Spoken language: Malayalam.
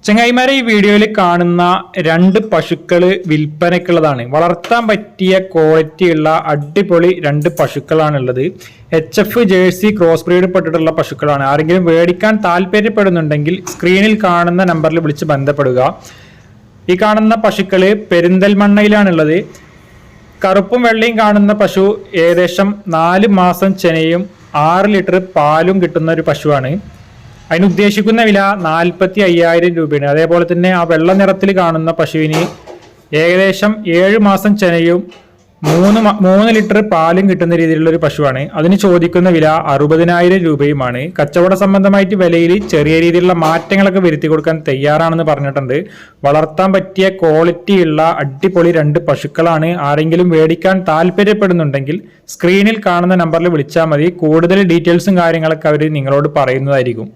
ചങ്ങായിമാരെ, ഈ വീഡിയോയിൽ കാണുന്ന രണ്ട് പശുക്കള് വിൽപ്പനയ്ക്കുള്ളതാണ്. വളർത്താൻ പറ്റിയ ക്വാളിറ്റി ഉള്ള അടിപൊളി രണ്ട് പശുക്കളാണുള്ളത്. HF ജേഴ്സി ക്രോസ് ബ്രീഡ് പെട്ടിട്ടുള്ള പശുക്കളാണ്. ആരെങ്കിലും മേടിക്കാൻ താല്പര്യപ്പെടുന്നുണ്ടെങ്കിൽ സ്ക്രീനിൽ കാണുന്ന നമ്പറിൽ വിളിച്ച് ബന്ധപ്പെടുക. ഈ കാണുന്ന പശുക്കള് പെരിന്തൽമണ്ണയിലാണുള്ളത്. കറുപ്പും വെള്ളയും കാണുന്ന പശു ഏകദേശം 4 മാസം ചെനയും 6 ലിറ്റർ പാലും കിട്ടുന്ന ഒരു പശുവാണ്. അതിന് ഉദ്ദേശിക്കുന്ന വില 45,000 രൂപയാണ്. അതേപോലെ തന്നെ ആ വെള്ള നിറത്തിൽ കാണുന്ന പശുവിന് ഏകദേശം 7 മാസം ചെനയും 3 ലിറ്റർ പാലും കിട്ടുന്ന രീതിയിലുള്ള ഒരു പശുവാണ്. അതിന് ചോദിക്കുന്ന വില 60,000 രൂപയുമാണ്. കച്ചവട സംബന്ധമായിട്ട് വിലയിൽ ചെറിയ രീതിയിലുള്ള മാറ്റങ്ങളൊക്കെ വരുത്തി കൊടുക്കാൻ തയ്യാറാണെന്ന് പറഞ്ഞിട്ടുണ്ട്. വളർത്താൻ പറ്റിയ ക്വാളിറ്റി ഉള്ള അടിപൊളി രണ്ട് പശുക്കളാണ്. ആരെങ്കിലും മേടിക്കാൻ താല്പര്യപ്പെടുന്നുണ്ടെങ്കിൽ സ്ക്രീനിൽ കാണുന്ന നമ്പറിൽ വിളിച്ചാൽ മതി. കൂടുതൽ ഡീറ്റെയിൽസും കാര്യങ്ങളൊക്കെ അവർ നിങ്ങളോട് പറയുന്നതായിരിക്കും.